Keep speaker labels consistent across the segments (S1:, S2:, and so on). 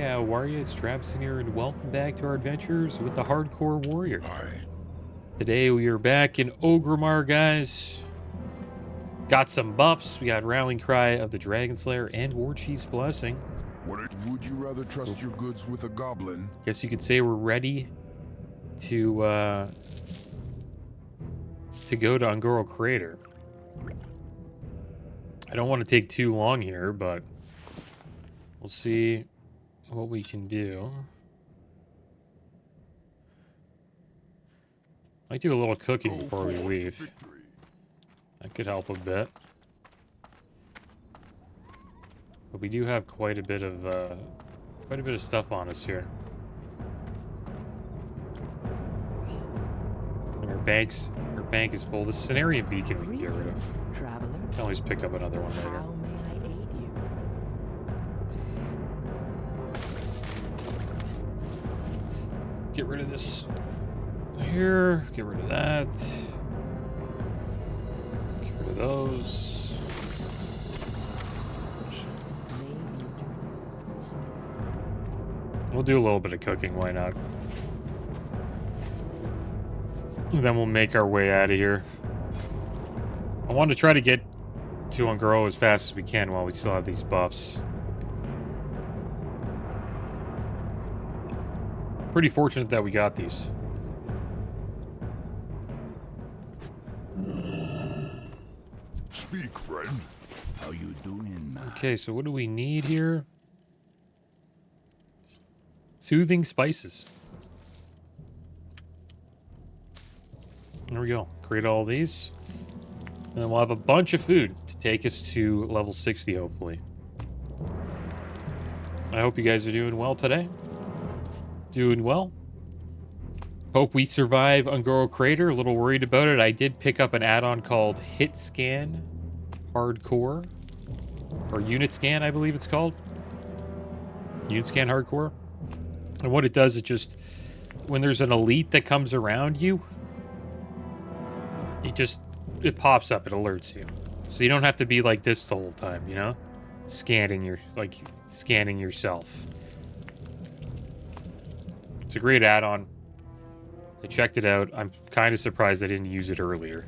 S1: how are you? It's Travis in here, and welcome back to our adventures with the Hardcore Warrior.
S2: Aye.
S1: Today we are back in Orgrimmar, guys. Got some buffs. We got Rallying Cry of the Dragon Slayer and War Chief's Blessing.
S2: Would you rather trust your goods with a goblin?
S1: Guess you could say we're ready to go to Ungoro Crater. I don't want to take too long here, but we'll see what we can do. Might do a little cooking before we leave. That could help a bit. But we do have quite a bit of stuff on us here. And our bank is full. The Cenarian Beacon we can get rid of.
S3: Traveler.
S1: Can always pick up another one later.
S3: How may I aid you?
S1: Get rid of this here. Get rid of that. Get rid of those. We'll do a little bit of cooking, why not? And then we'll make our way out of here. I want to try to get to Ungoro as fast as we can while we still have these buffs. Pretty fortunate that we got these.
S2: Speak, friend.
S4: How you doing, man?
S1: Okay, so what do we need here? Soothing spices. There we go. Create all these. And then we'll have a bunch of food to take us to level 60, hopefully. I hope you guys are doing well today. Doing well. Hope we survive Ungoro Crater. A little worried about it. I did pick up an add-on called Hitscan Hardcore. Or Unitscan, I believe it's called. Unitscan Hardcore. And what it does, it just... when there's an elite that comes around you, it pops up, it alerts you. So you don't have to be like this the whole time, you know? Scanning yourself. It's a great add-on. I checked it out. I'm kind of surprised I didn't use it earlier.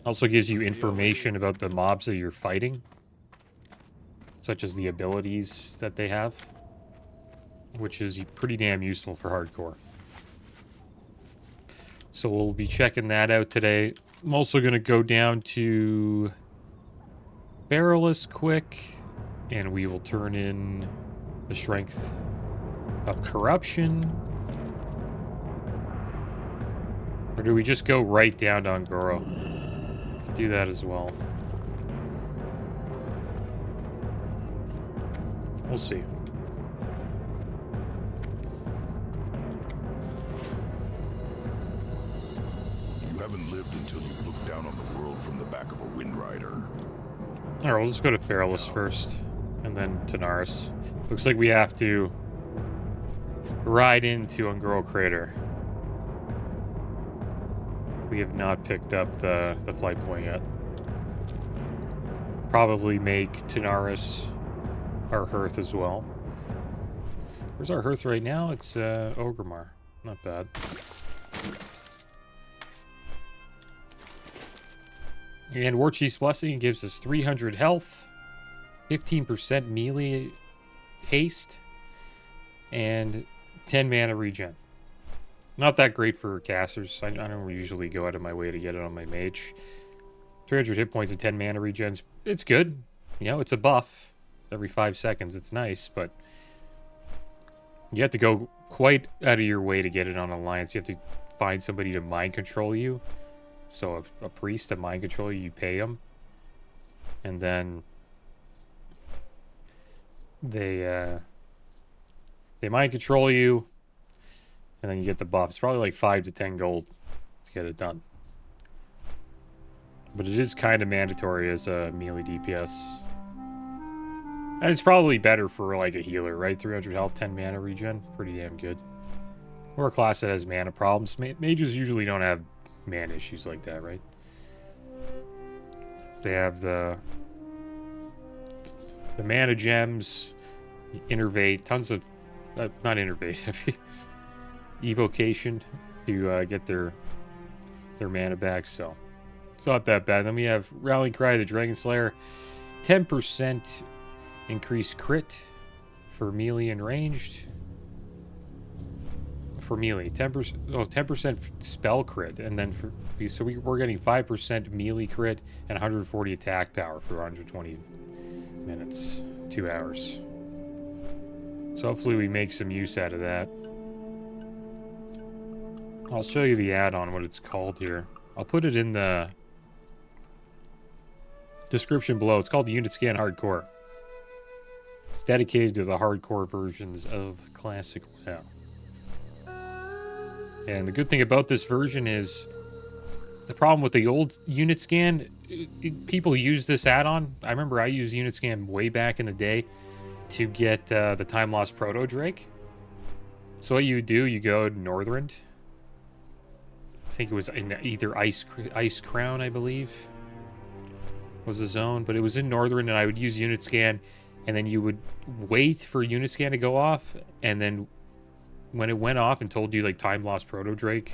S1: Also gives you information about the mobs that you're fighting, such as the abilities that they have, which is pretty damn useful for hardcore. So we'll be checking that out today. I'm also going to go down to Barrelist quick, and we will turn in the Strength of Corruption. Or do we just go right down to Ungoro? Do that as well. We'll see.
S2: You haven't lived until you've looked down on the world from the back of a Wind Rider.
S1: Alright, we'll just go to Feralus first, and then Tanaris. Looks like we have to ride into Ungoro Crater. We have not picked up the flight point yet. Probably make Tanaris our hearth as well. Where's our hearth right now? It's Orgrimmar. Not bad. And War Chief's Blessing gives us 300 health, 15% melee haste, and 10 mana regen. Not that great for casters. I don't usually go out of my way to get it on my mage. 300 hit points and 10 mana regens. It's good. You know, it's a buff. Every 5 seconds. It's nice, but you have to go quite out of your way to get it on Alliance. You have to find somebody to mind control you. So a priest to mind control you, you pay him. And then they mind control you. And then you get the buff. It's probably like 5 to 10 gold to get it done. But it is kind of mandatory as a melee DPS. And it's probably better for like a healer, right? 300 health, 10 mana regen. Pretty damn good. Or a class that has mana problems. Mages usually don't have mana issues like that, right? They have the mana gems. innervate, tons of, not innervate, evocation to get their mana back. So it's not that bad. Then we have Rallying Cry, the Dragon Slayer, 10% increased crit for melee and ranged. For melee, 10% spell crit, and then we're getting 5% melee crit and 140 attack power for 120 minutes, 2 hours. So hopefully we make some use out of that. I'll show you the add-on, what it's called here. I'll put it in the description below. It's called Unitscan Hardcore. It's dedicated to the hardcore versions of Classic WoW. And the good thing about this version is the problem with the old Unitscan, people use this add-on. I remember I used Unitscan way back in the day to get the Time Lost Proto Drake. So what you do, you go to Northrend. I think it was in either Ice Crown, I believe, was the zone. But it was in Northrend, and I would use Unitscan, and then you would wait for Unitscan to go off, and then when it went off and told you like Time Lost Proto Drake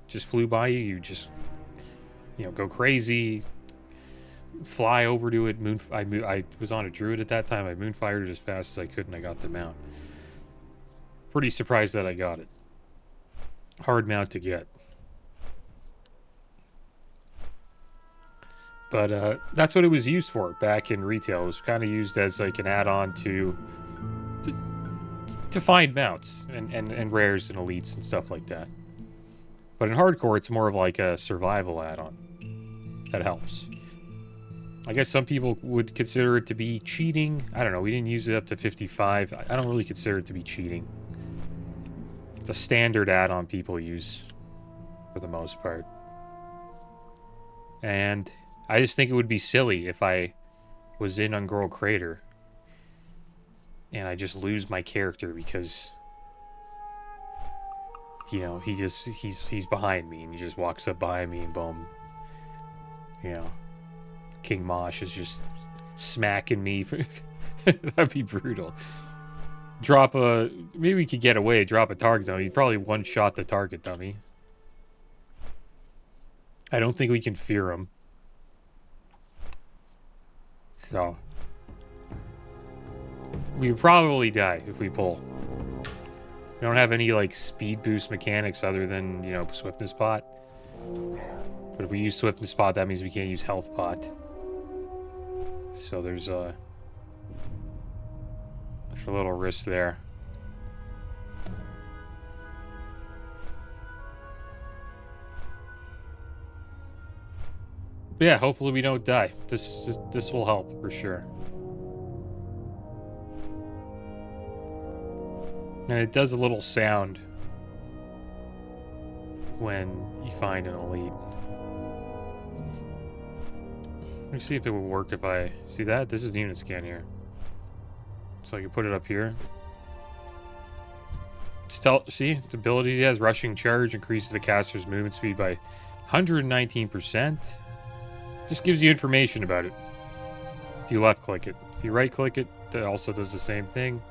S1: just flew by you, you just, you know, go crazy, fly over to it. I was on a druid at that time. I moonfired it as fast as I could, and I got the mount. Pretty surprised that I got it. Hard mount to get. But that's what it was used for back in retail. It was kind of used as like an add-on to find mounts and rares and elites and stuff like that. But in hardcore, it's more of like a survival add-on that helps. I guess some people would consider it to be cheating. I don't know. We didn't use it up to 55. I don't really consider it to be cheating. It's a standard add-on people use for the most part. And I just think it would be silly if I was in Ungirl Crater and I just lose my character because, you know, he's behind me and he just walks up behind me and boom, you know, King Mosh is just smacking me. That'd be brutal. Maybe we could get away, drop a target dummy. He'd probably one-shot the target dummy. I don't think we can fear him. So we would probably die if we pull. We don't have any like speed boost mechanics other than, you know, swiftness pot. But if we use swiftness pot, that means we can't use health pot. So there's a little risk there. But yeah, hopefully we don't die. This will help for sure. And it does a little sound when you find an elite. Let me see if it will work if I... See that? This is the Unitscan here. So I can put it up here. See? The ability he has, Rushing Charge, increases the caster's movement speed by 119%. Just gives you information about it. If you left click it. If you right click it, it also does the same thing.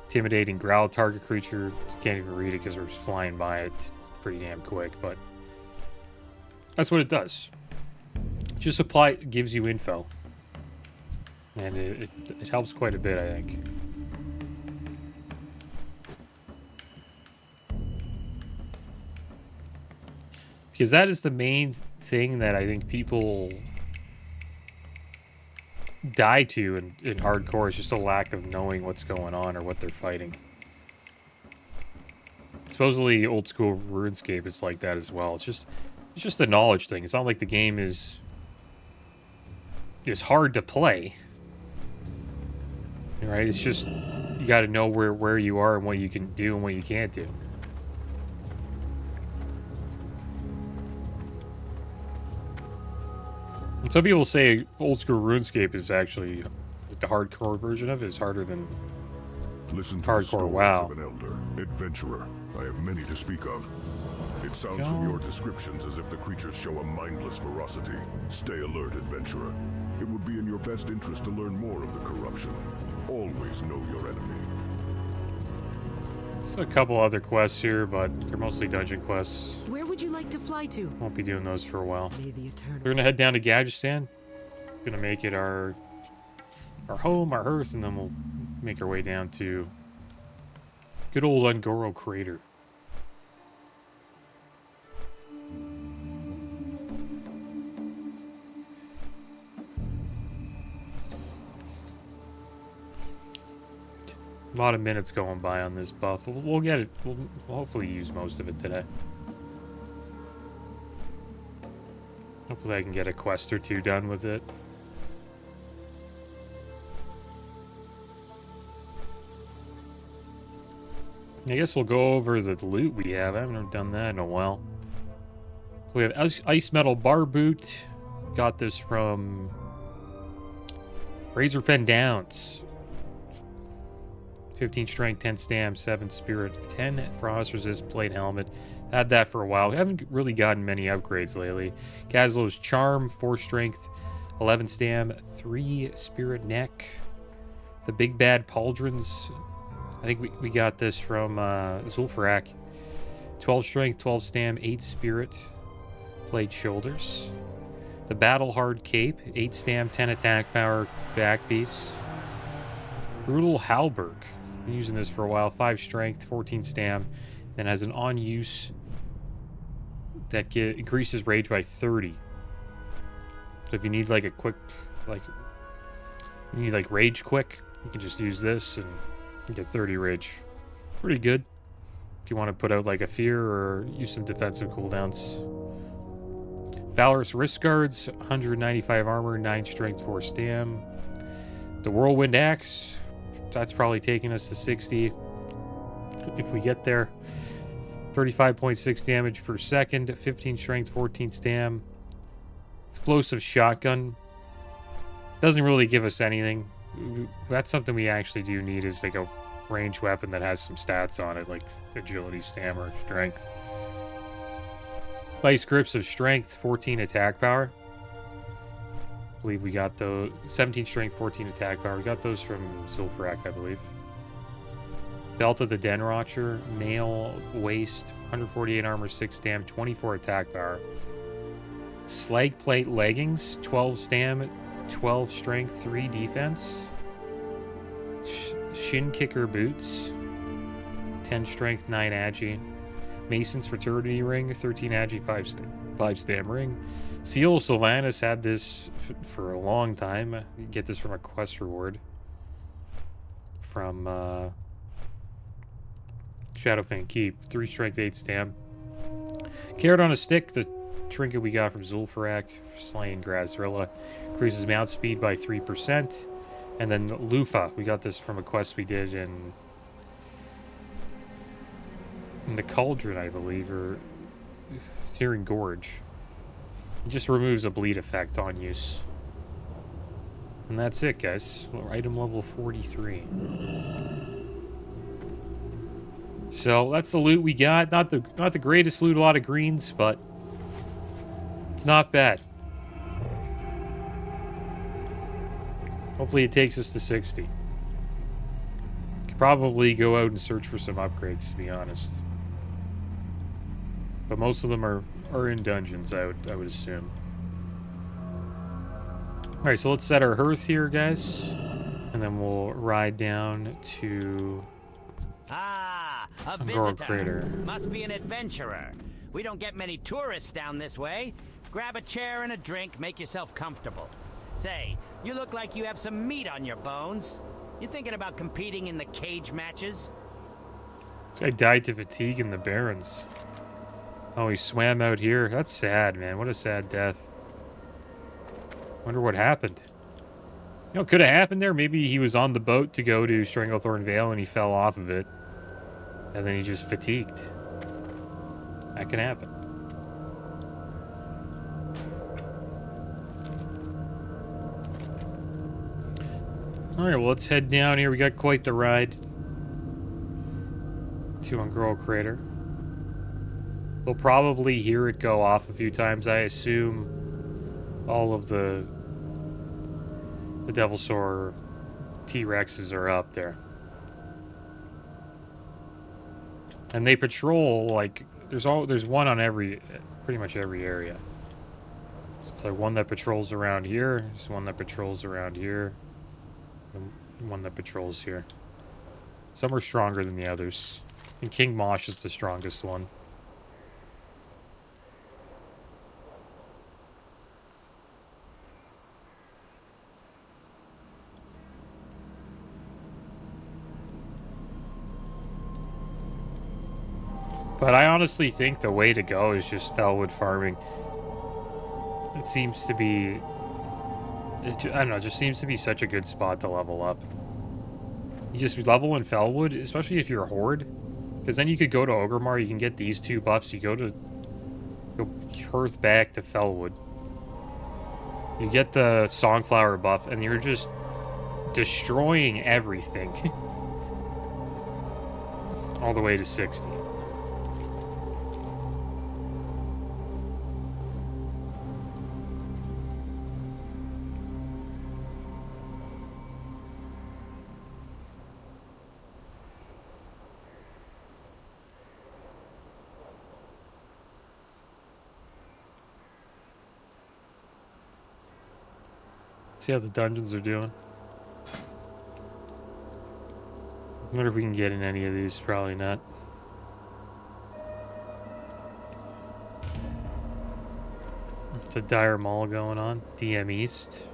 S1: Intimidating growl target creature. You can't even read it because we're just flying by it pretty damn quick, but that's what it does. Just apply it, gives you info. And it helps quite a bit, I think. Because that is the main thing that I think people die to in hardcore, is just a lack of knowing what's going on or what they're fighting. Supposedly old school RuneScape is like that as well. It's just a knowledge thing. It's not like the game is hard to play. Right? It's just you got to know where you are and what you can do and what you can't do. And some people say old school RuneScape is actually the hardcore version of it is harder than
S2: Listen to
S1: hardcore
S2: the
S1: WoW.
S2: of an elder, adventurer. I have many to speak of. It sounds from your descriptions as if the creatures show a mindless ferocity. Stay alert, adventurer. It would be in your best interest to learn more of the corruption. Always always know your enemy.
S1: There's a couple other quests here, but they're mostly dungeon quests.
S3: Where would you like to fly to?
S1: Won't be doing those for a while.
S3: May the eternal.
S1: We're gonna head down to Gadgeistan. Gonna make it our home, our hearth, and then we'll make our way down to good old Ungoro Crater. A lot of minutes going by on this buff. We'll get it. We'll hopefully use most of it today. Hopefully I can get a quest or two done with it. I guess we'll go over the loot we have. I haven't done that in a while. So we have Ice Metal Bar Boot. Got this from Razorfen Downs. 15 strength, 10 stam, 7 spirit, 10 frost resist plate helmet. Had that for a while. We haven't really gotten many upgrades lately. Gazlo's Charm, 4 strength, 11 stam, 3 spirit neck. The Big Bad Pauldrons. I think we got this from Zul'Farrak. 12 strength, 12 stam, 8 spirit plate shoulders. The Battle Hard Cape, 8 stam, 10 attack power back piece. Brutal Halberg. Been using this for a while. 5 strength, 14 stam, then has an on use that increases rage by 30. So if you need like a quick, you need like rage quick, you can just use this and you get 30 rage. Pretty good. If you want to put out like a fear or use some defensive cooldowns. Valorous Wrist Guards, 195 armor, 9 strength, 4 stam. The Whirlwind Axe. That's probably taking us to 60 if we get there. 35.6 damage per second, 15 strength, 14 stam. Explosive Shotgun. Doesn't really give us anything. That's something we actually do need, is like a ranged weapon that has some stats on it, like agility, stamina, strength. Vice Grips of Strength, 14 attack power. I believe we got those 17 strength, 14 attack power. We got those from Zul'Farrak, I believe. Belt of the Den Watcher, Nail Waist, 148 armor, 6 stam, 24 attack power. Slag Plate Leggings, 12 stam, 12 strength, 3 defense. Shin Kicker Boots, 10 strength, 9 agi. Mason's Fraternity Ring, 13 agi, 5 stam ring. Seal Sylvanas had this for a long time. You get this from a quest reward from Shadowfang Keep. 3 strength, 8 stam. Carrot on a Stick, the trinket we got from Zul'Farrak for slaying Grazrilla. Increases mount speed by 3%. And then Lufa, we got this from a quest we did in the Cauldron, I believe, or Searing Gorge. It just removes a bleed effect on use. And that's it, guys. We're item level 43. So that's the loot we got. Not the greatest loot, a lot of greens, but it's not bad. Hopefully it takes us to 60. Could probably go out and search for some upgrades, to be honest. But most of them are in dungeons, I would assume. Alright, so let's set our hearth here, guys. And then we'll ride down to
S5: Ah, a
S1: Ungoro
S5: visitor.
S1: Crater.
S5: Must be an adventurer. We don't get many tourists down this way. Grab a chair and a drink, make yourself comfortable. Say, you look like you have some meat on your bones. You thinking about competing in the cage matches?
S1: This guy died to fatigue in the Barrens. Oh, he swam out here. That's sad, man. What a sad death. Wonder what happened. You know what could have happened there? Maybe he was on the boat to go to Stranglethorn Vale and he fell off of it. And then he just fatigued. That can happen. Alright, well, let's head down here. We got quite the ride to Ungoro Crater. We'll probably hear it go off a few times. I assume all of the Devilsaur T-Rexes are up there. And they patrol, like, there's one on pretty much every area. It's like one that patrols around here, there's one that patrols around here, and one that patrols here. Some are stronger than the others. And King Mosh is the strongest one. But I honestly think the way to go is just Felwood farming. It seems to be... I don't know, it just seems to be such a good spot to level up. You just level in Felwood, especially if you're a Horde. Because then you could go to Ogremar, you can get these 2 buffs, you go Hearth back to Felwood. You get the Songflower buff, and you're just destroying everything. All the way to 60. See how the dungeons are doing. I wonder if we can get in any of these. Probably not. It's a dire mall going on. DM East.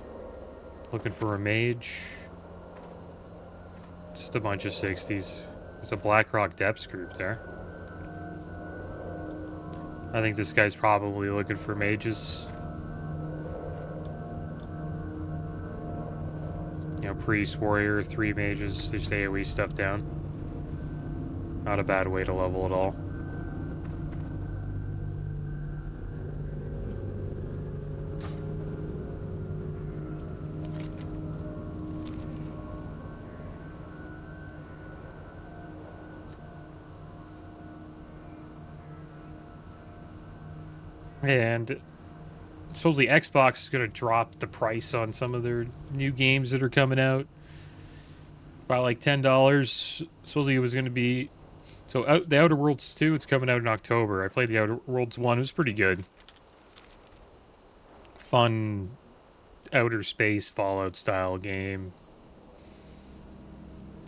S1: Looking for a mage. Just a bunch of 60s. There's a Blackrock Depths group there. I think this guy's probably looking for mages. You know, priest, warrior, 3 mages, they just AoE stuff down. Not a bad way to level at all. And supposedly Xbox is going to drop the price on some of their new games that are coming out by like $10. Supposedly it was going to be... So the Outer Worlds 2, it's coming out in October. I played the Outer Worlds 1. It was pretty good. Fun outer space Fallout style game.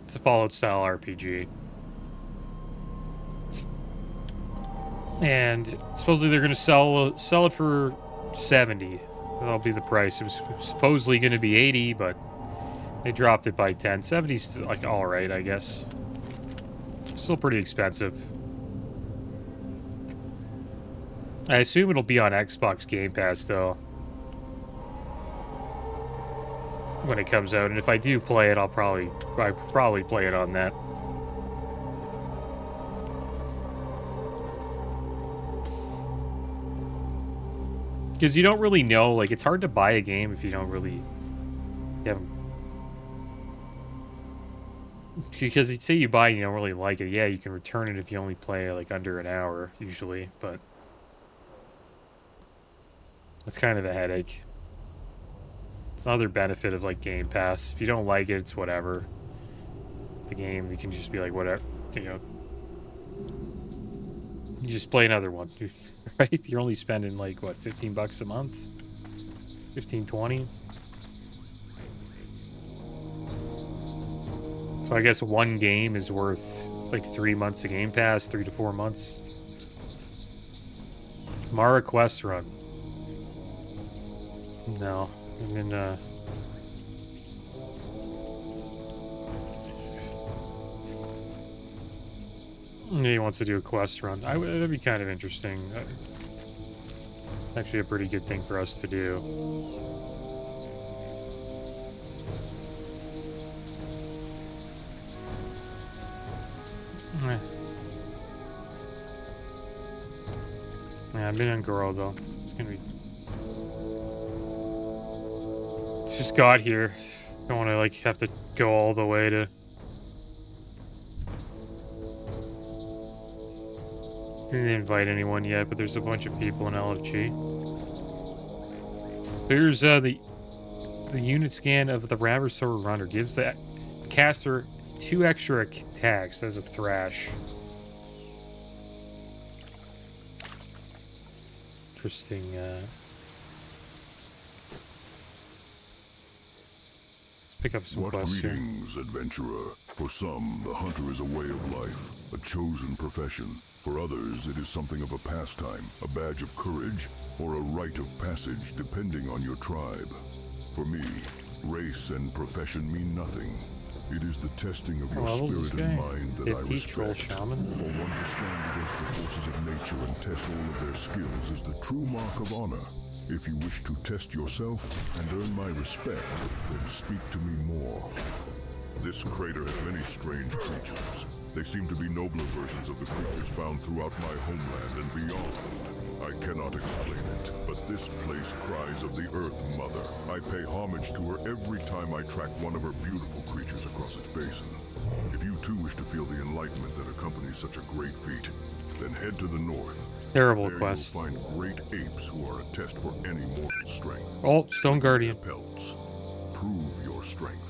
S1: It's a Fallout style RPG. And supposedly they're going to sell it for 70. That'll be the price. It was supposedly going to be 80, but they dropped it by 10. 70's like all right, I guess. Still pretty expensive. I assume it'll be on Xbox Game Pass though, when it comes out. And if I do play it, I'll probably play it on that. Because you don't really know, like, it's hard to buy a game if you don't really... Because you'd say you buy and you don't really like it. Yeah, you can return it if you only play, like, under an hour, usually, but... It's kind of a headache. It's another benefit of, like, Game Pass. If you don't like it, it's whatever. The game, you can just be like, whatever, you know... You just play another one. Right? You're only spending like, what, 15 bucks a month? 15, 20? So I guess one game is worth like 3 months of Game Pass, 3 to 4 months. Mara Quest Run. No. I'm in, he wants to do a quest run. That'd be kind of interesting. Actually a pretty good thing for us to do. Yeah, I've been on Goro though. It's gonna be... It's just got here. Don't want to like have to go all the way to... Didn't invite anyone yet, but there's a bunch of people in LFG. Here's the Unitscan of the Raversor Runner. Gives the caster 2 extra attacks as a thrash. Interesting. Let's pick up some
S2: What
S1: quests here.
S2: greetings, adventurer. For some, the hunter is a way of life, a chosen profession. For others, it is something of a pastime, a badge of courage, or a rite of passage, depending on your tribe. For me, race and profession mean nothing. It is the testing of your spirit and mind that I
S1: 50 troll
S2: respect.
S1: shaman.
S2: For one to stand against the forces of nature and test all of their skills is the true mark of honor. If you wish to test yourself and earn my respect, then speak to me more. This crater has many strange creatures. They seem to be nobler versions of the creatures found throughout my homeland and beyond. I cannot explain it, but this place cries of the Earth Mother. I pay homage to her every time I track one of her beautiful creatures across its basin. If you too wish to feel the enlightenment that accompanies such a great feat, then head to the north.
S1: Terrible
S2: There
S1: quest.
S2: you'll find great apes who are a test for any mortal strength.
S1: Oh, Stone Guardian.
S2: Pelts. Prove your strength.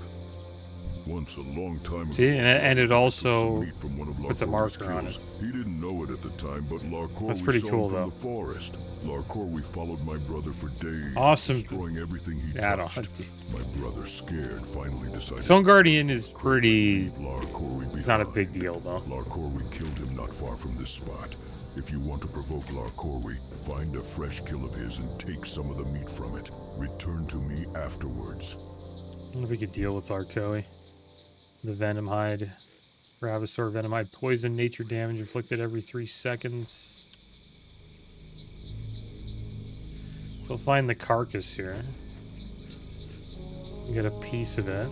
S2: Once a long time ago,
S1: See, and it
S2: I took
S1: also
S2: some meat from one of
S1: puts a
S2: Larcor's
S1: marker on
S2: kills. He didn't know it at the time, but Larcor
S1: That's
S2: we
S1: pretty
S2: saw
S1: cool,
S2: from
S1: though.
S2: the forest. Larcor we followed my brother for days,
S1: Awesome.
S2: destroying everything he
S1: Yeah, I don't-
S2: touched. My brother, scared, finally decided.
S1: Stone
S2: to
S1: Guardian is pretty.
S2: leave Larcor
S1: It's not a big
S2: behind.
S1: deal, though.
S2: Larcorwi killed him not far from this spot. If you want to provoke Larcorwi, find a fresh kill of his and take some of the meat from it. Return to me afterwards.
S1: I wonder if we could deal with Larkoi. The Venom Hide. Bravosaur Venom Hide. Poison nature damage inflicted every 3 seconds. So we'll find the carcass here. Get a piece of it.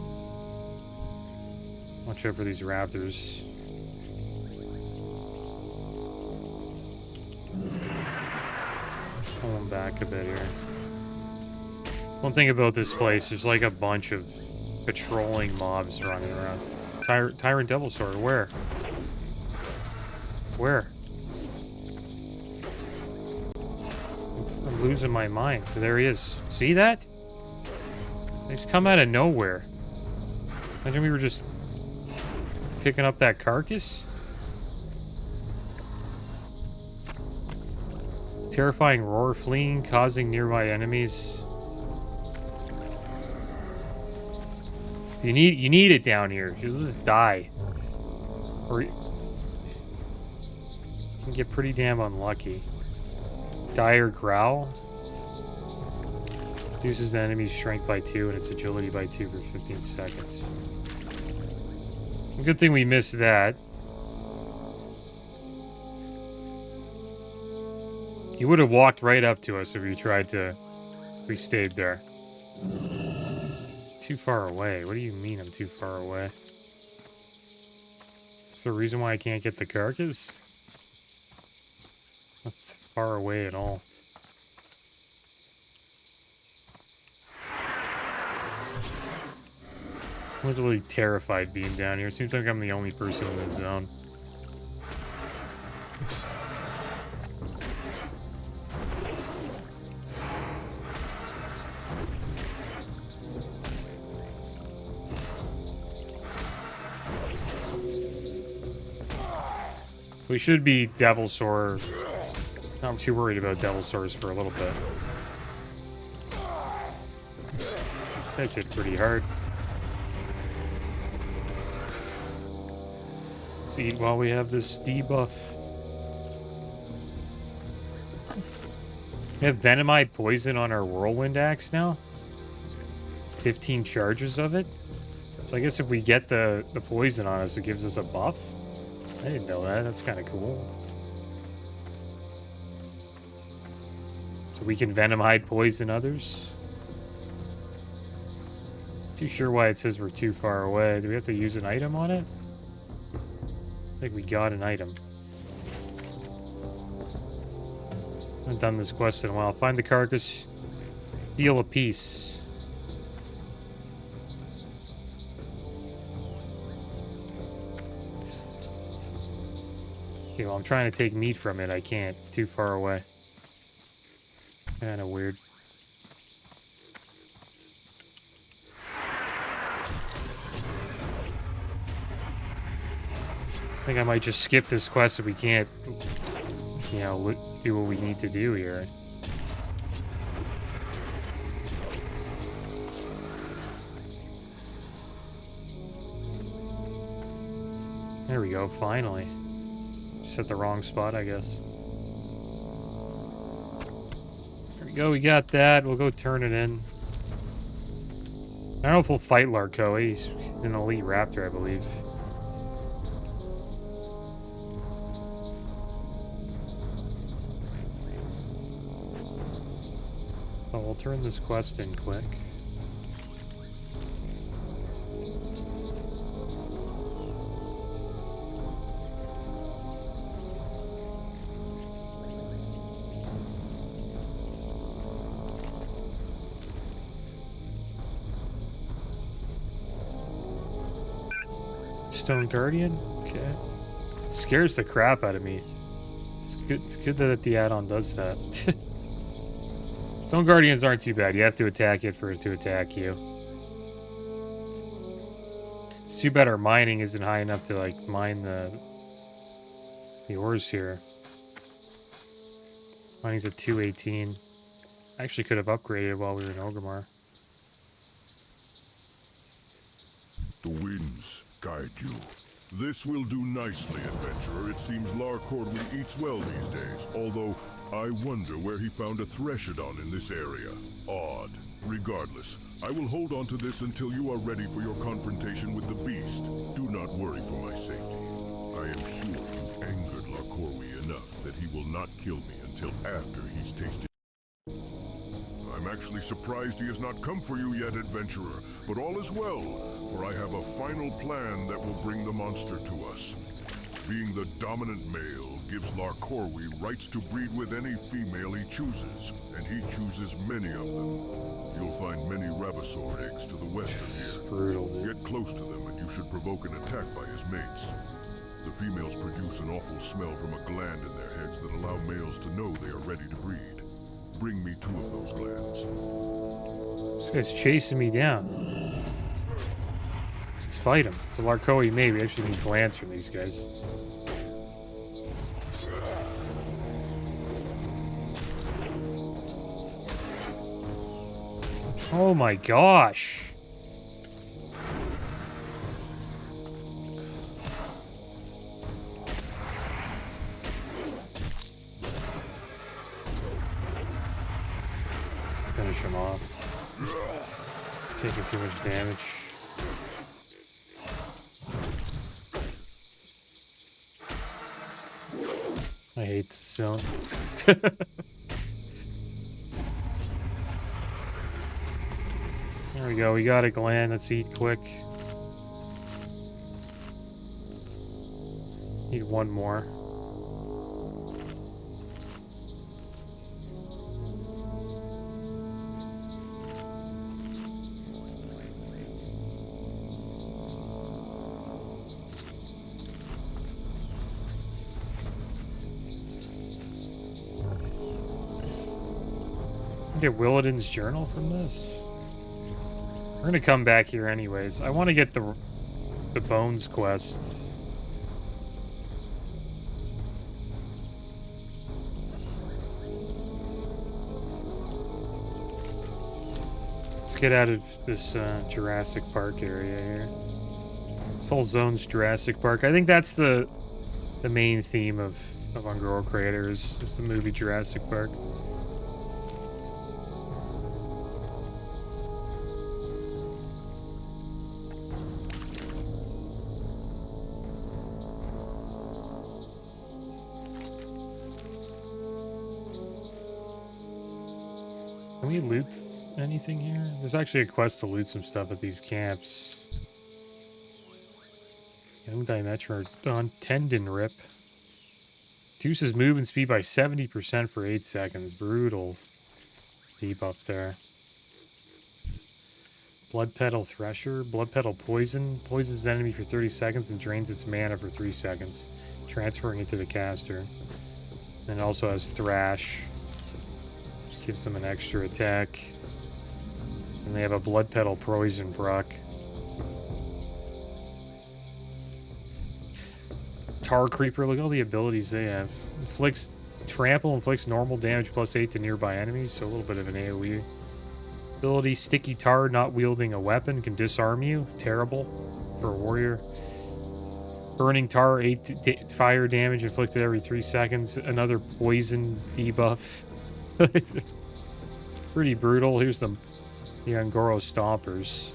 S1: Watch out for these raptors. Pull them back a bit here. One thing about this place, there's like a bunch of patrolling mobs running around. Tyrant Devilsaur, where? Where? I'm losing my mind. There he is. See that? He's come out of nowhere. Imagine we were just picking up that carcass. Terrifying roar, fleeing, causing nearby enemies. You need it down here. You'll just die. Or you can get pretty damn unlucky. Dire growl. Reduces the enemy's strength by 2 and its agility by 2 for 15 seconds. Good thing we missed that. He would have walked right up to us if we tried to... If we stayed there. Too far away. What do you mean I'm too far away? Is there a reason why I can't get the carcass? Not far away at all. I'm literally terrified being down here. Seems like I'm the only person in the zone. We should be Devilsaur. I'm too worried about Devilsaurs for a little bit. That's hit pretty hard. Let's eat while we have this debuff. We have Venomite Poison on our Whirlwind Axe now. 15 charges of it. So I guess if we get the poison on us, it gives us a buff. I didn't know that. That's kind of cool. So we can Venom Hide Poison others. Too sure why it says we're too far away. Do we have to use an item on it? I think we got an item. I haven't done this quest in a while. Find the carcass. Deal a piece. Okay, well, I'm trying to take meat from it. I can't. Too far away. Kind of weird. I think I might just skip this quest if we can't, you know, do what we need to do here. There we go, finally. Just at the wrong spot, I guess. There we go, we got that. We'll go turn it in. I don't know if we'll fight Larkoa. He's an elite raptor, I believe. Oh, we'll turn this quest in quick. Stone Guardian? Okay. Scares the crap out of me. It's good that the add-on does that. Stone Guardians aren't too bad. You have to attack it for it to attack you. It's too bad our mining isn't high enough to, like, mine the ores here. Mining's at 218. I actually could have upgraded while we were in Orgrimmar.
S2: The winds guide you. This will do nicely, adventurer. It seems Larkorwi eats well these days, although I wonder where he found a Threshodon in this area. Odd. Regardless, I will hold on to this until you are ready for your confrontation with the beast. Do not worry for my safety. I am sure you've angered Larkorwi enough that he will not kill me until after he's tasted. I'm actually surprised he has not come for you yet, adventurer, but all is well, for I have a final plan that will bring the monster to us. Being the dominant male gives Larkorwi rights to breed with any female he chooses, and he chooses many of them. You'll find many Ravasaur eggs to the west of here.
S1: Brutal, dude.
S2: Get close to them and you should provoke an attack by his mates. The females produce an awful smell from a gland in their heads that allow males to know they are ready to breed. Bring me 2 of those glands.
S1: This guy's chasing me down. Let's fight him. It's a Larkoa mate. We actually need glands from these guys. Oh my gosh. Finish him off. Taking too much damage. I hate this zone. There we go. We got a gland. Let's eat quick. Need one more. Get Willadin's journal from this. We're gonna come back here anyways. I want to get the Bones quest. Let's get out of this Jurassic Park area here. This whole zone's Jurassic Park. I think that's the main theme of Ungrow Creators. Is the movie Jurassic Park. Can we loot anything here? There's actually a quest to loot some stuff at these camps. Young Dimetrodon Tendon Rip. Reduces movement speed by 70% for 8 seconds. Brutal debuff there. Blood Petal Thresher. Blood Petal Poison. Poisons enemy for 30 seconds and drains its mana for 3 seconds. Transferring it to the caster. And it also has Thrash. Just gives them an extra attack. And they have a Blood Petal Poison proc. Tar Creeper. Look at all the abilities they have. Inflicts trample, inflicts normal damage +8 to nearby enemies, so a little bit of an AoE. Ability Sticky Tar, not wielding a weapon, can disarm you. Terrible for a warrior. Burning Tar, 8 fire damage inflicted every 3 seconds. Another poison debuff. Pretty brutal. Here's the Ungoro Stompers.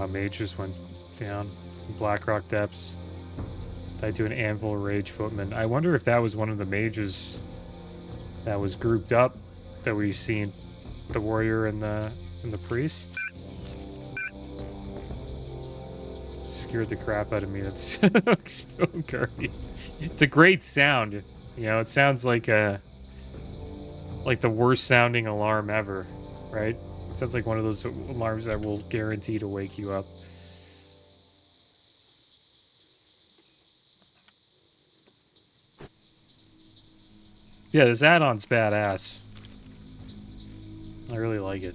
S1: Mage just went down. Blackrock Depths. Tied to an Anvil Rage Footman. I wonder if that was one of the mages that was grouped up that we've seen. The warrior and the priest. Scared the crap out of me. That's Stone Curry. It's a great sound. You know, it sounds like the worst sounding alarm ever, right? It sounds like one of those alarms that will guarantee to wake you up. Yeah, this add-on's badass. I really like it.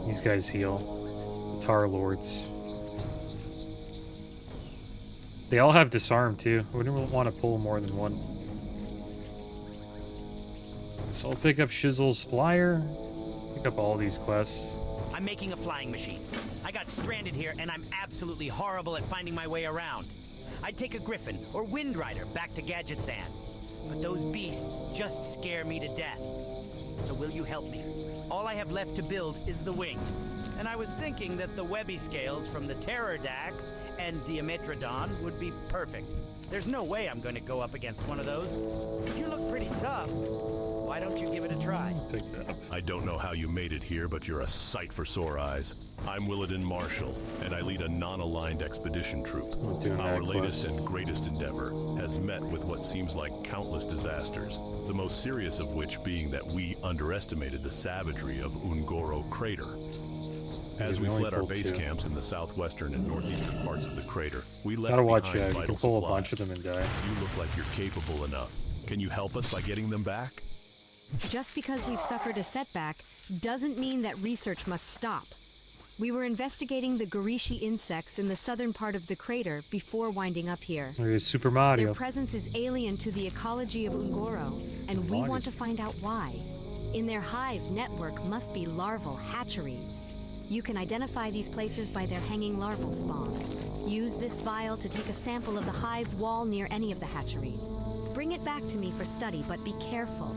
S1: These guys heal. Tar Lords. They all have disarm too. I wouldn't want to pull more than one. So I'll pick up Shizzle's Flyer. Pick up all these quests.
S5: I'm making a flying machine. I got stranded here and I'm absolutely horrible at finding my way around. I'd take a Griffin or Wind Rider back to Gadgetzan. But those beasts just scare me to death. So will you help me? All I have left to build is the wings. And I was thinking that the webby scales from the Pterodax and Dimetrodon would be perfect. There's no way I'm going to go up against one of those. You look pretty tough. Why don't you give it a try?
S1: Pick that up.
S3: I don't know how you made it here, but you're a sight for sore eyes. I'm Willadin Marshall, and I lead a non-aligned expedition troop. Our latest and greatest endeavor has met with what seems like countless disasters, the most serious of which being that we underestimated the savagery of Ungoro Crater. As we fled our base camps in the southwestern and northeastern parts of the crater, we left
S1: Gotta watch
S3: behind
S1: out. You
S3: vital
S1: can pull a
S3: supplies.
S1: bunch of them and die.
S3: You look like you're capable enough. Can you help us by getting them back?
S6: Just because we've suffered a setback doesn't mean that research must stop. We were investigating the Garishi insects in the southern part of the crater before winding up here.
S1: There's Super Mario.
S6: Their presence is alien to the ecology of Ungoro, and we want to find out why. In their hive network must be larval hatcheries. You can identify these places by their hanging larval spawns. Use this vial to take a sample of the hive wall near any of the hatcheries. Bring it back to me for study, but be careful.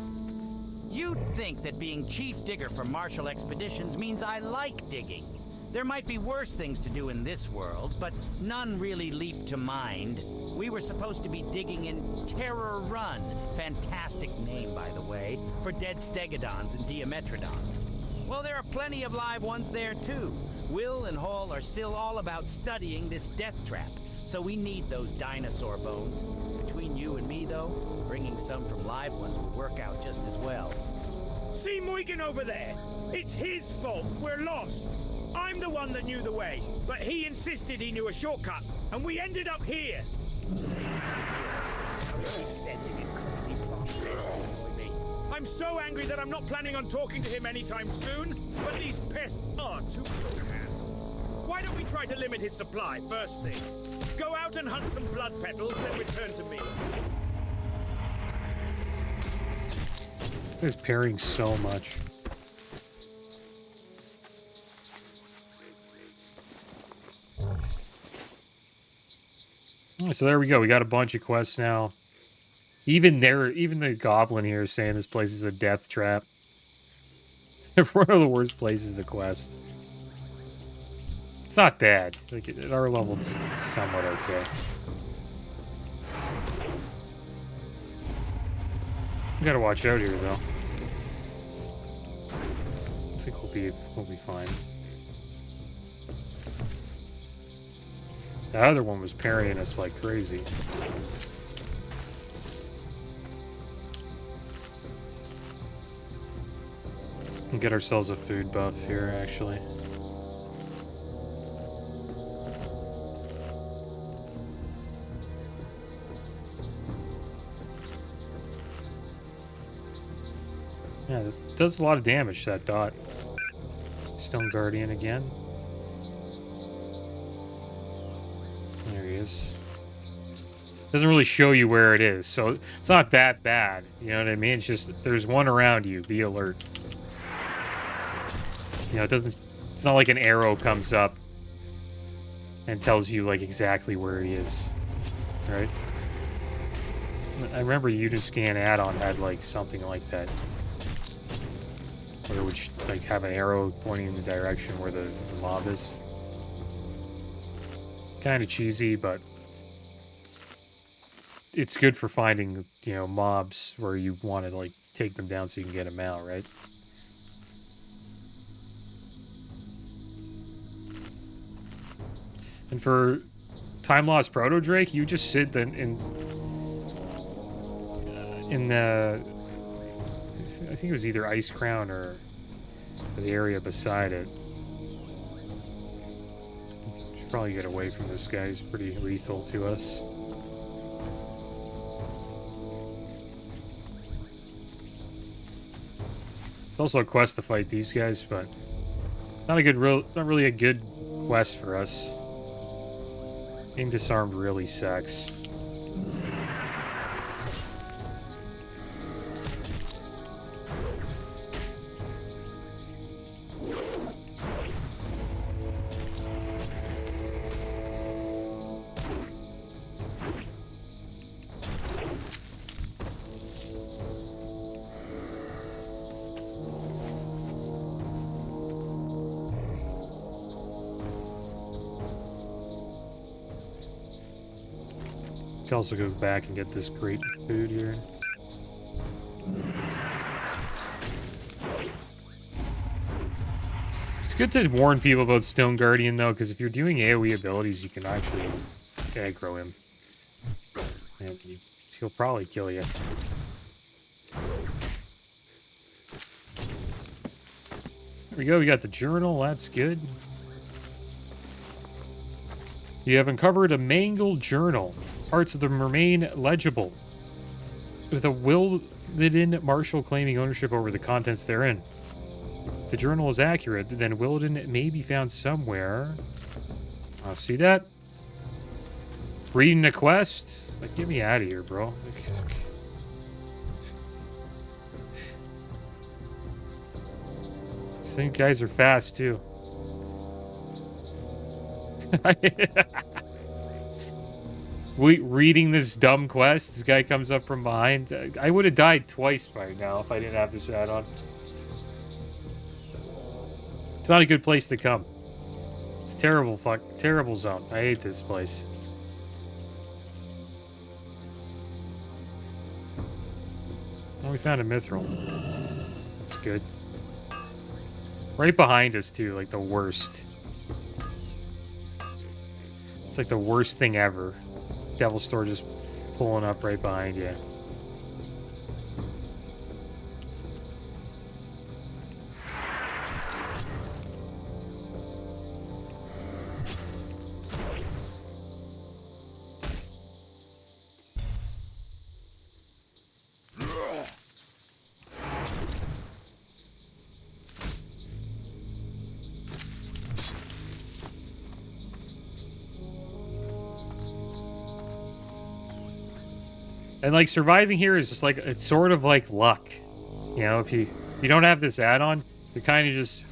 S5: You'd think that being chief digger for Marshall Expeditions means I like digging. There might be worse things to do in this world, but none really leap to mind. We were supposed to be digging in Terror Run, fantastic name by the way, for dead stegodons and dimetrodons. Well, there are plenty of live ones there too. Will and Hall are still all about studying this death trap, so we need those dinosaur bones. Between you and me though, bringing some from live ones would work out just as well.
S7: See Moigan over there? It's his fault we're lost. I'm the one that knew the way, but he insisted he knew a shortcut, and we ended up here. He keeps sending his crazy plant pests to annoy me. I'm so angry that I'm not planning on talking to him anytime soon, but these pests are too close to hand. Why don't we try to limit his supply first thing? Go out and hunt some blood petals, then return to me.
S1: This pairing so much. So there we go. We got a bunch of quests now. Even the goblin here is saying this place is a death trap. One of the worst places to quest. It's not bad. Like at our level, it's somewhat okay. We gotta watch out here, though. I think we'll be fine. The other one was parrying us like crazy. We'll get ourselves a food buff here, actually. Yeah, this does a lot of damage, that dot. Stone Guardian again. There he is. Doesn't really show you where it is, so it's not that bad. You know what I mean? It's just there's one around you. Be alert. You know, it doesn't. It's not like an arrow comes up and tells you like exactly where he is, right? I remember Unitscan add-on had like something like that, where it would like have an arrow pointing in the direction where the mob is. Kind of cheesy, but it's good for finding, you know, mobs where you want to like take them down so you can get them out, right? And for Time Lost Proto Drake, you just sit in the, I think it was either Ice Crown or the area beside it. Should probably get away from this guy. He's pretty lethal to us. It's also a quest to fight these guys, but it's not really a good quest for us. Being disarmed really sucks. Can also go back and get this great food here. It's good to warn people about Stone Guardian though, because if you're doing AoE abilities, you can actually aggro him. And he'll probably kill you. There we go, we got the journal, that's good. You have uncovered a mangled journal. Parts of them remain legible, with a Wilden Marshal claiming ownership over the contents therein. If the journal is accurate, then Wilden may be found somewhere. I'll see that. Reading a quest? Like, get me out of here, bro. These guys are fast, too. Reading this dumb quest, this guy comes up from behind. I would have died twice by now if I didn't have this add-on. It's not a good place to come. It's a terrible zone. I hate this place. Oh, we found a mithril. That's good. Right behind us, too, like the worst. It's like the worst thing ever. Devil Store just pulling up right behind you. And like surviving here is just like, it's sort of like luck. You know, if you don't have this add-on, you're kind of just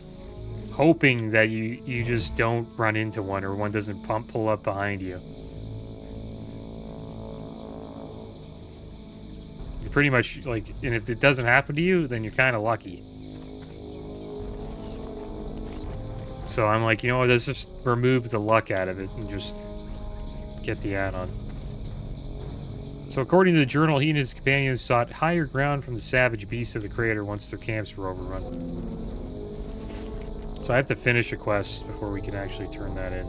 S1: hoping that you just don't run into one, or one doesn't pull up behind you. You're pretty much like, and if it doesn't happen to you, then you're kind of lucky. So I'm like, you know what, let's just remove the luck out of it and just get the add-on. So according to the journal, he and his companions sought higher ground from the savage beasts of the crater once their camps were overrun. So I have to finish a quest before we can actually turn that in.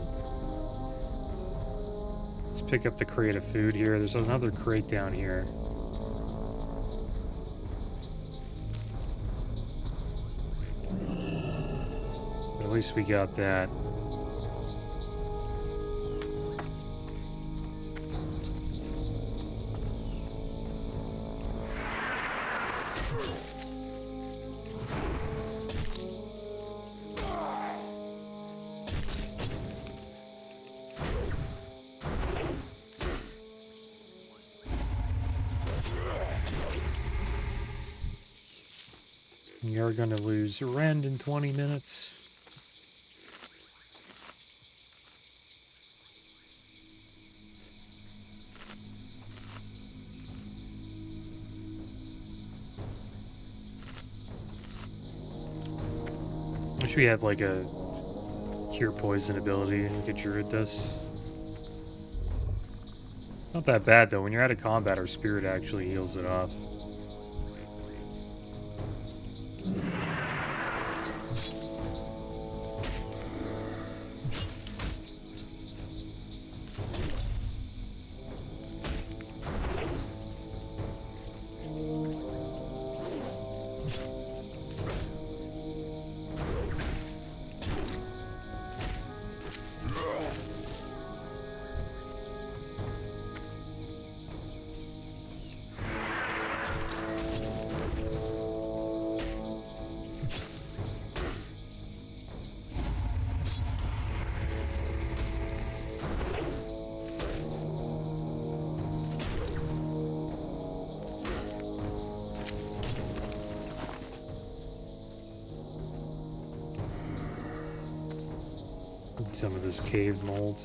S1: Let's pick up the crate of food here. There's another crate down here. But at least we got that. You're gonna lose Rend in 20 minutes. Wish we had like a cure poison ability like a druid does. Not that bad though. When you're out of combat, our spirit actually heals it off. Some of this cave mold.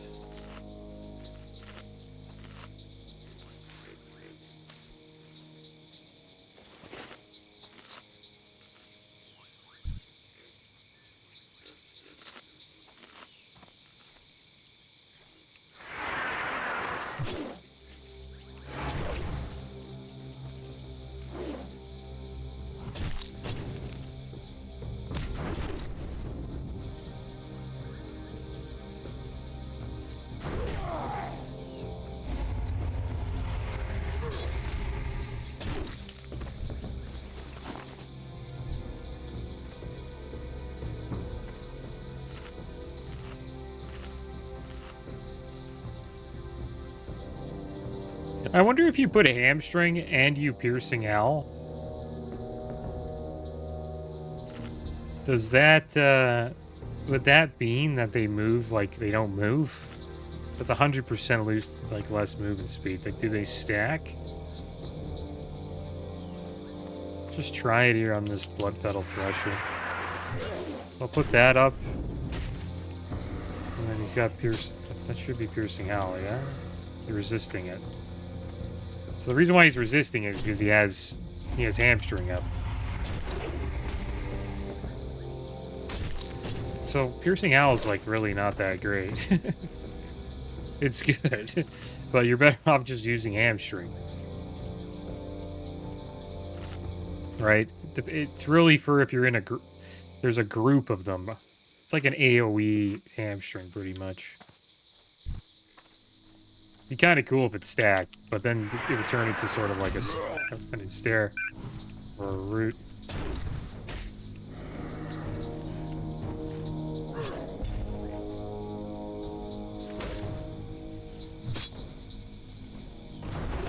S1: I wonder if you put a hamstring and you piercing owl. Does that, would that mean that they move like they don't move? So that's 100% lose, like less movement speed. Like, do they stack? Just try it here on this Blood Petal Thresher. I'll put that up. And then he's got pierce. That should be piercing owl, yeah? You're resisting it. So the reason why he's resisting it is because he has hamstring up. So piercing owl is like really not that great. It's good, but you're better off just using hamstring. Right? It's really for if you're in a group. There's a group of them. It's like an AoE hamstring pretty much. Be kind of cool if it's stacked, but then it would turn into sort of like a stair or a root.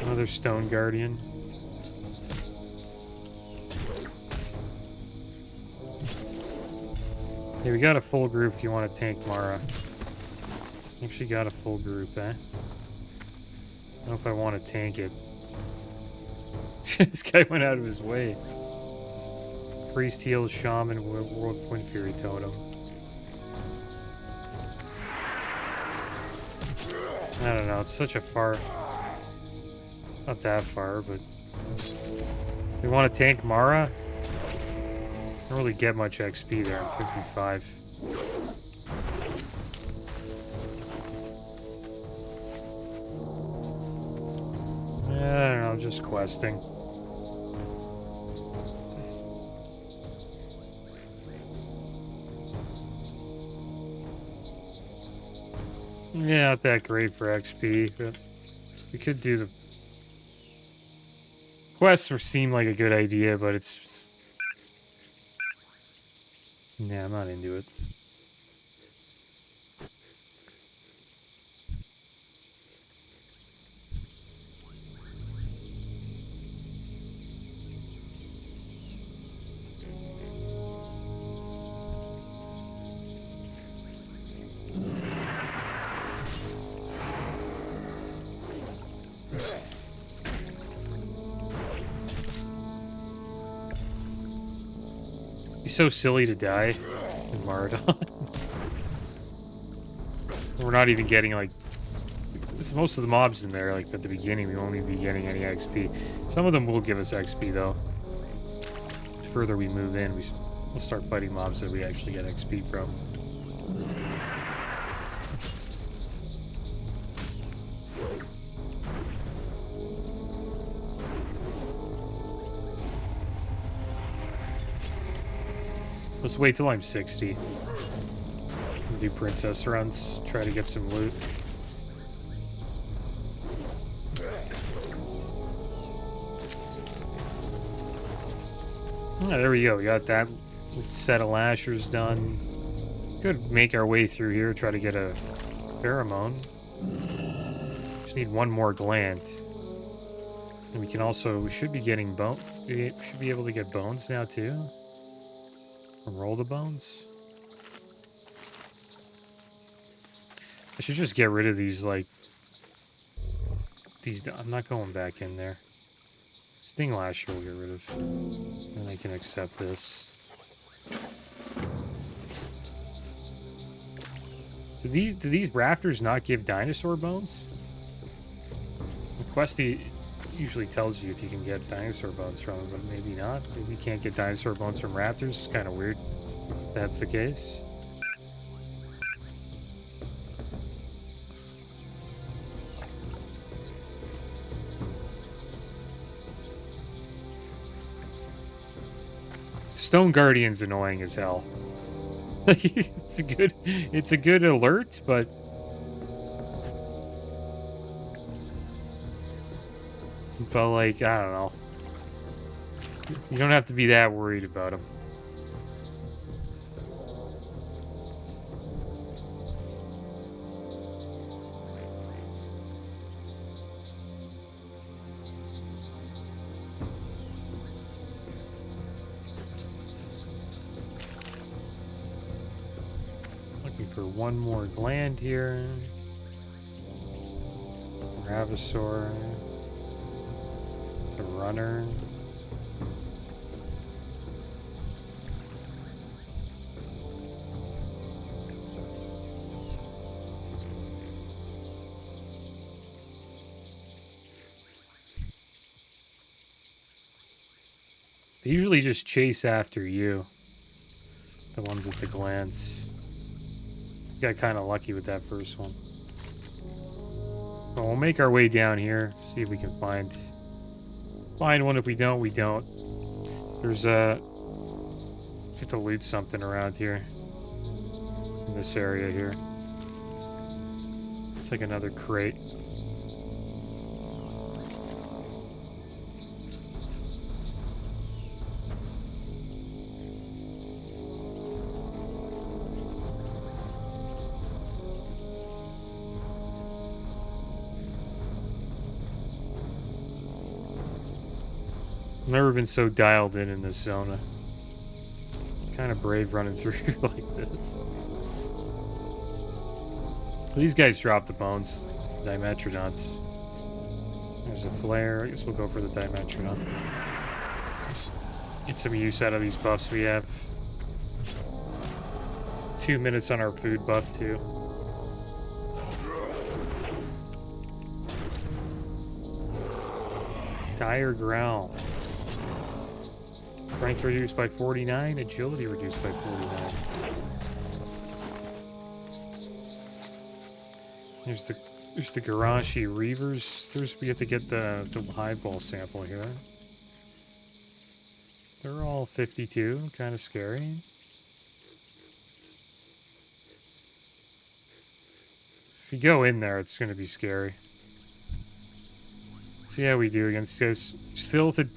S1: Another Stone Guardian. Hey, we got a full group if you want to tank Mara. Actually got a full group, eh? I don't know if I want to tank it. This guy went out of his way. Priest heals Shaman, World Wind Fury Totem. I don't know, it's such a far... It's not that far, but... We want to tank Mara? I don't really get much XP there, I'm 55. I don't know, just questing. Yeah, not that great for XP, but we could do the quests seem like a good idea, but it's... Nah, I'm not into it. He's so silly to die in Maradon. We're not even getting, like... Most of the mobs in there, like, at the beginning, we won't even be getting any XP. Some of them will give us XP, though. The further we move in, we'll start fighting mobs that we actually get XP from. Let's wait till I'm 60. Do princess runs, try to get some loot. Oh, there we go. We got that set of lashers done. Could make our way through here, try to get a pheromone. Just need one more gland. And we should be getting bone. We should be able to get bones now too. Roll the bones. I should just get rid of these, like... I'm not going back in there. Sting Lasher we'll get rid of. And I can accept this. Do these raptors not give dinosaur bones? Questie usually tells you if you can get dinosaur bones from them, but maybe not. Maybe you can't get dinosaur bones from raptors. It's kind of weird if that's the case. Stone Guardian's annoying as hell. it's a good alert, but like, I don't know. You don't have to be that worried about him. For one more gland here. Bravosaur. It's a runner. They usually just chase after you. The ones with the glands. Got kind of lucky with that first one. Well, we'll make our way down here. See if we can find one. If we don't, we don't. There's we have to loot something around here. In this area here. It's like another crate. I've never been so dialed in this zone. Kind of brave running through here like this. These guys drop the bones. Dimetrodons. There's a flare. I guess we'll go for the Dimetrodon. Get some use out of these buffs we have. 2 minutes on our food buff too. Dire Growl. Strength reduced by 49, agility reduced by 49. There's the Garashi Reavers. We have to get the hive ball sample here. They're all 52, kind of scary. If you go in there, it's going to be scary. See how we do against this. Silted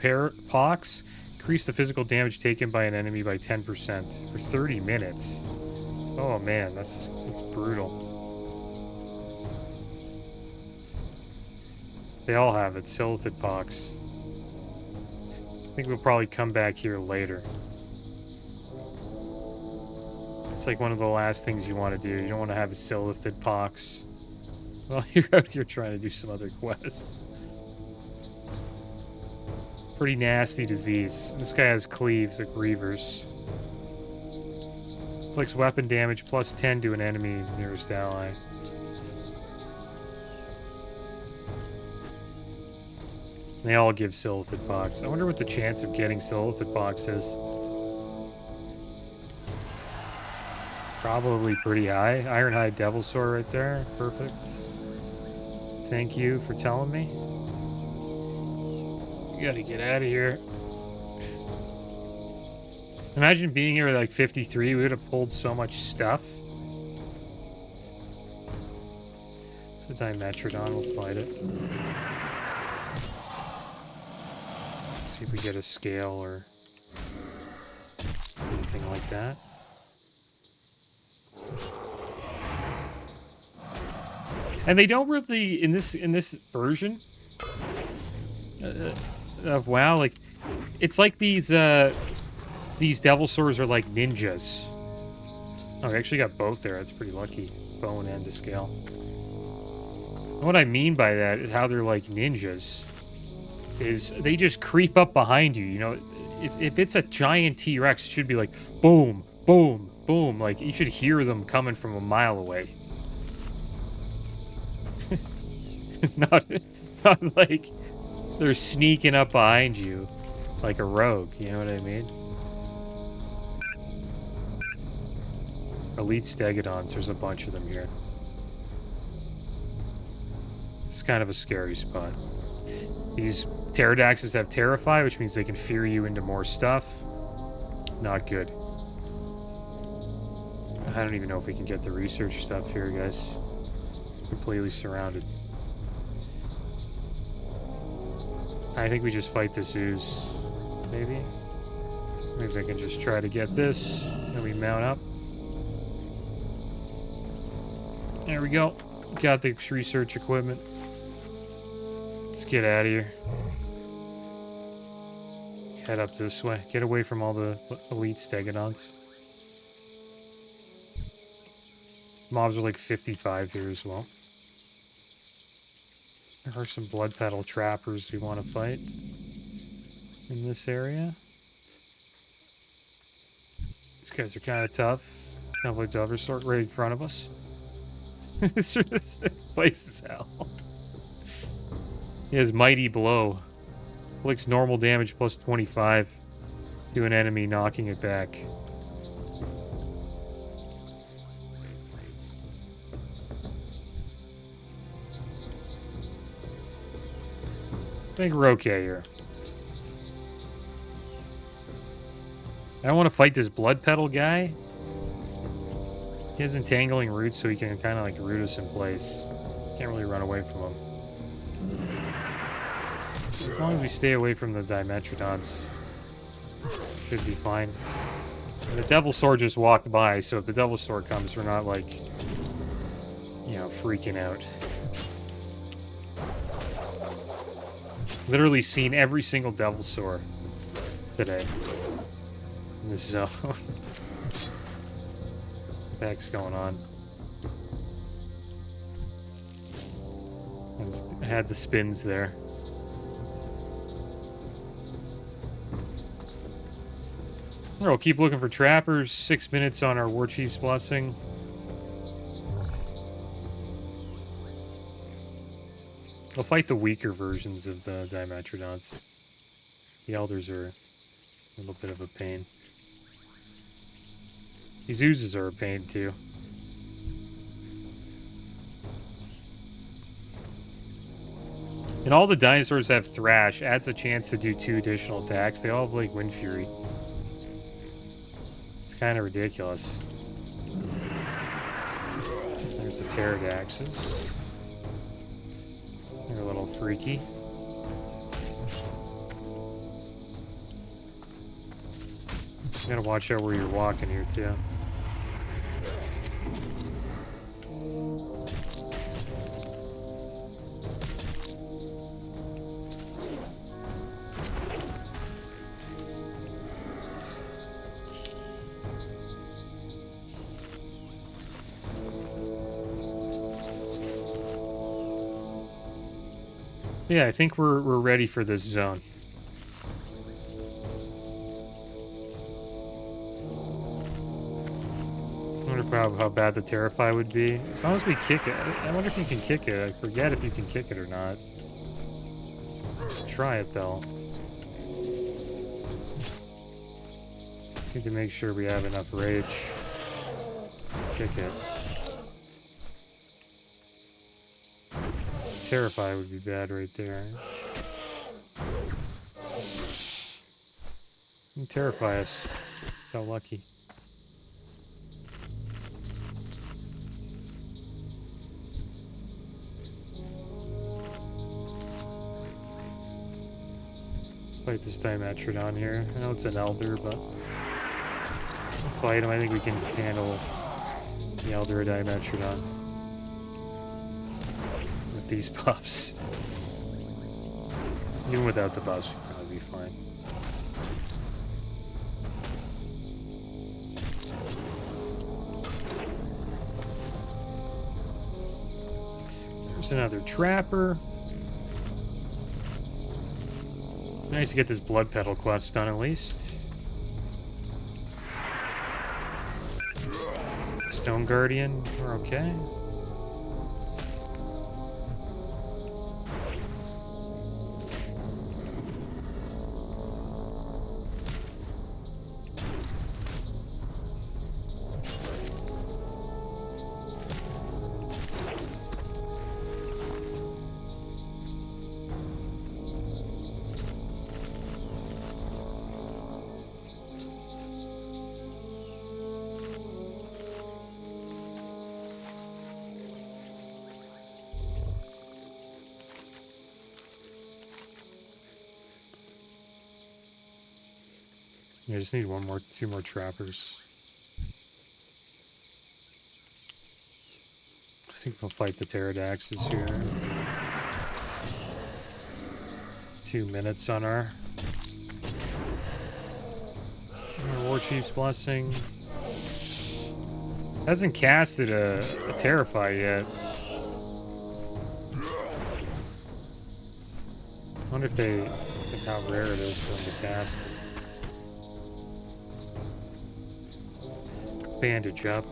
S1: Pox. Increase the physical damage taken by an enemy by 10% for 30 minutes. Oh man, that's brutal. They all have it. Silted Pox. I think we'll probably come back here later. It's like one of the last things you want to do. You don't want to have a Silted Pox while you're out here trying to do some other quests. Pretty nasty disease. This guy has cleaves, the Grievers. Inflicts weapon damage plus 10 to an enemy nearest ally. They all give Silithid Pox. I wonder what the chance of getting Silithid Pox is. Probably pretty high. Ironhide Devilsaur right there. Perfect. Thank you for telling me. You gotta get out of here. Imagine being here at like 53. We would have pulled so much stuff. It's a Dimetrodon. We'll fight it. See if we get a scale or anything like that. And they don't really in this version of WoW, like it's like these Devilsaurs are like ninjas. Oh, we actually got both there. That's pretty lucky. Bone and a scale. And what I mean by that is how they're like ninjas is they just creep up behind you. You know, if it's a giant T-Rex, it should be like boom, boom, boom. Like you should hear them coming from a mile away. not like they're sneaking up behind you like a rogue. You know what I mean? Elite Stegodons, there's a bunch of them here. It's kind of a scary spot. These Pterodaxes have Terrify, which means they can fear you into more stuff. Not good. I don't even know if we can get the research stuff here, guys. Completely surrounded. I think we just fight this ooze. Maybe? Maybe I can just try to get this. And we mount up. There we go. Got the research equipment. Let's get out of here. Head up this way. Get away from all the elite Stegodons. Mobs are like 55 here as well. There are some blood petal trappers we want to fight in this area. These guys are kind of tough. Kind of like Devilsaur right in front of us. This place is hell. He has Mighty Blow. Inflicts normal damage plus 25 to an enemy, knocking it back. I think we're okay here. I don't want to fight this blood petal guy. He has entangling roots, so he can kind of like root us in place. Can't really run away from him. As long as we stay away from the Dimetrodons, should be fine. And the Devilsaur just walked by, so if the Devilsaur comes, we're not like, you know, freaking out. Literally seen every single Devilsaur today in this zone. What the heck's going on? I had the spins there. We'll keep looking for trappers. 6 minutes on our War Chief's Blessing. We'll fight the weaker versions of the Dimetrodons. The Elders are a little bit of a pain. These oozes are a pain too. And all the dinosaurs have Thrash. Adds a chance to do 2 additional attacks. They all have like Wind Fury. It's kind of ridiculous. There's the Pterodaxes. They're a little freaky. You gotta watch out where you're walking here too. Yeah, I think we're ready for this zone. wonder how bad the Terrify would be. As long as we kick it. I wonder if you can kick it. I forget if you can kick it or not. Try it, though. Need to make sure we have enough rage to kick it. Terrify would be bad right there. And Terrify us. Got lucky. Fight this Dimetrodon here. I know it's an Elder, but we'll fight him. I think we can handle the Elder Dimetrodon with these buffs. Even without the buffs, we'll probably be fine. There's another Trapper. Nice to get this Blood Petal quest done at least. Stone Guardian, we're okay. Yeah, I just need two more trappers. I think we'll fight the Pterodaxes here. 2 minutes on our War Chief's Blessing. Hasn't casted a Terrify yet. I wonder if how rare it is for them to cast. Bandage up.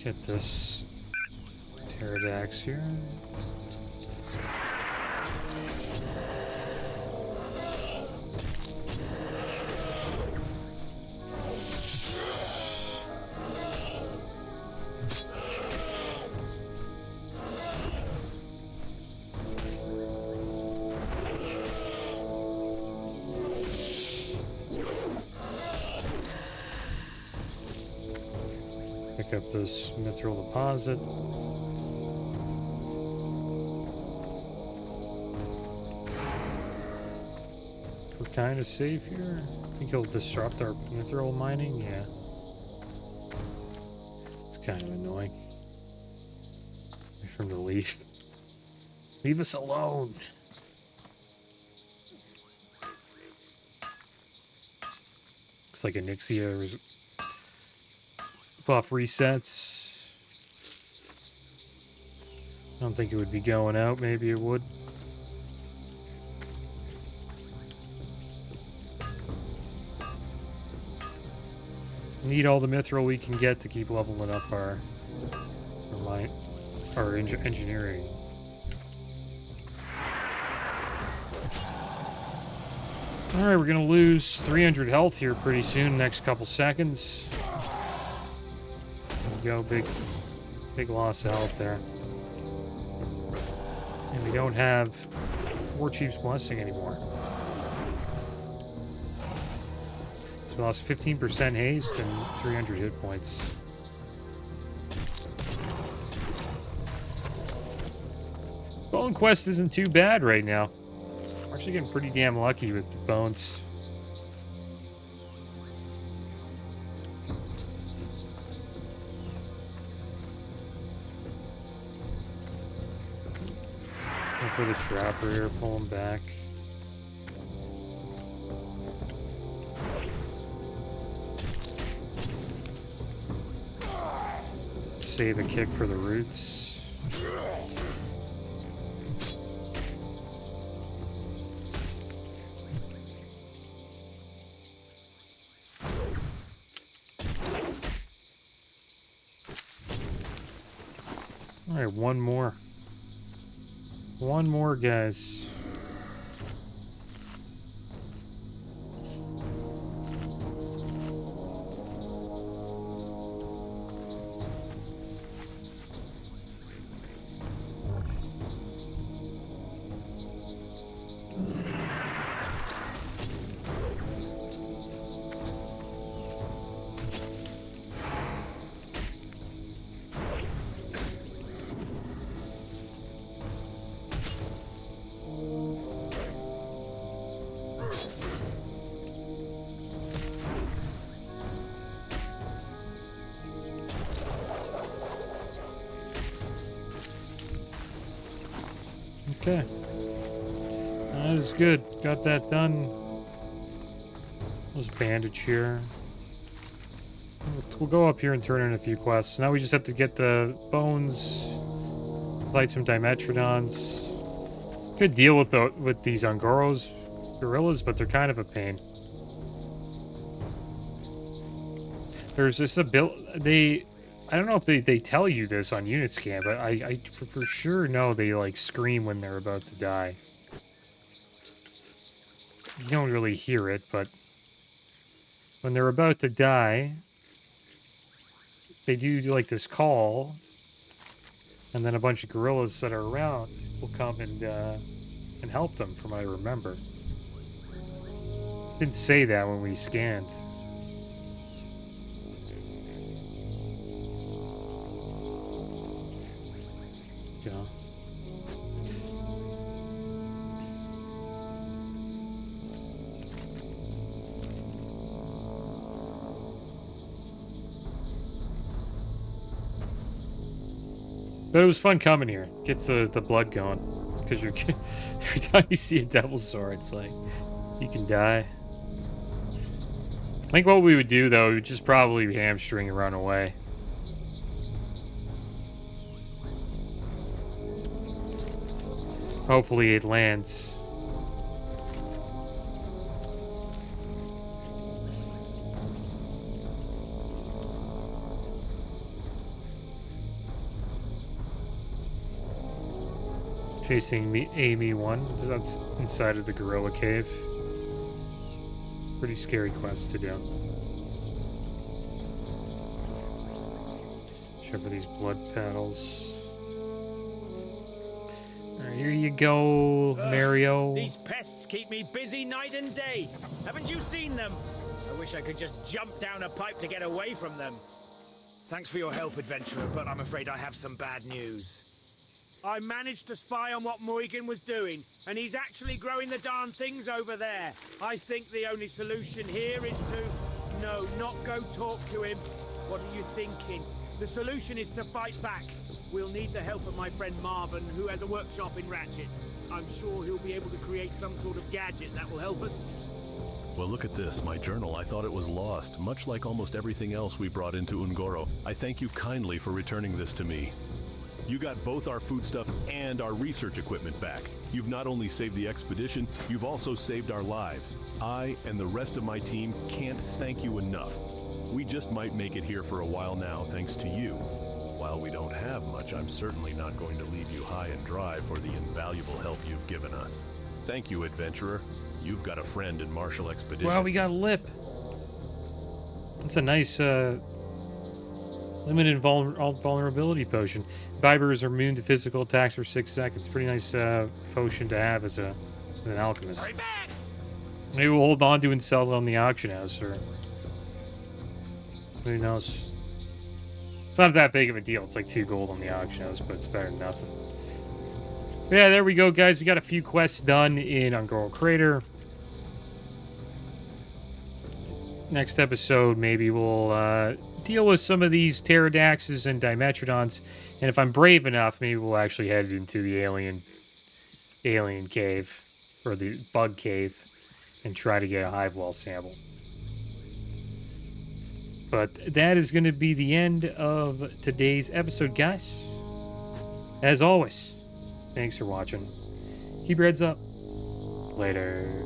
S1: Get this Pterodax here. Pick up this mithril deposit. We're kind of safe here. I think he'll disrupt our mithril mining. Yeah. It's kind of annoying. Wait for him to leave. Leave us alone. Looks like Onyxia buff resets. I don't think it would be going out. Maybe it would. Need all the mithril we can get to keep leveling up our engineering. All right, we're gonna lose 300 health here pretty soon. Next couple seconds. Go, big loss of health there. And we don't have War Chief's Blessing anymore. So we lost 15% haste and 300 hit points. Bone Quest isn't too bad right now. We're actually getting pretty damn lucky with the bones. For the Trapper here, pull him back. Save a kick for the roots. Alright, one more. One more, guys. Okay. That is good. Got that done. Let's bandage here. We'll go up here and turn in a few quests. Now we just have to get the bones, fight some Dimetrodons. Good deal with these Ungoros gorillas, but they're kind of a pain. There's this ability. I don't know if they tell you this on Unitscan, but I for sure know they like scream when they're about to die. You don't really hear it, but when they're about to die, they do like this call, and then a bunch of gorillas that are around will come and help them, from what I remember. Didn't say that when we scanned. Yeah. But it was fun coming here. Gets the blood going. Because you're every time you see a devil's sword, it's like you can die. I think what we would do though, we would just probably hamstring and run away. Hopefully it lands. Chasing Amy 1. That's inside of the gorilla cave. Pretty scary quest to do. Check for these blood paddles. Alright, here you go, Mario.
S7: These pests keep me busy night and day. Haven't you seen them? I wish I could just jump down a pipe to get away from them.
S8: Thanks for your help, adventurer, but I'm afraid I have some bad news.
S7: I managed to spy on what Moigan was doing, and he's actually growing the darn things over there. I think the only solution here is to... No, not go talk to him. What are you thinking? The solution is to fight back. We'll need the help of my friend Marvin, who has a workshop in Ratchet. I'm sure he'll be able to create some sort of gadget that will help us.
S3: Well, look at this, my journal. I thought it was lost, much like almost everything else we brought into Ungoro. I thank you kindly for returning this to me. You got both our foodstuff and our research equipment back. You've not only saved the expedition, you've also saved our lives. I and the rest of my team can't thank you enough. We just might make it here for a while now, thanks to you. While we don't have much, I'm certainly not going to leave you high and dry for the invaluable help you've given us. Thank you, adventurer. You've got a friend in Martial Expeditions.
S1: Well, we got Lip. It's a nice, limited vulnerability potion. Vipers are immune to physical attacks for 6 seconds. Pretty nice potion to have as an alchemist.
S5: Hurry back!
S1: Maybe we'll hold on to and sell it on the auction house, or who knows. It's not that big of a deal. It's like 2 gold on the auction house, but it's better than nothing. But yeah, there we go, guys. We got a few quests done in Ungoro Crater. Next episode, maybe we'll deal with some of these pterodaxes and dimetrodons, and if I'm brave enough, maybe we'll actually head into the alien cave, or the bug cave, and try to get a hive wall sample. But that is going to be the end of today's episode, guys. As always, thanks for watching. Keep your heads up. Later.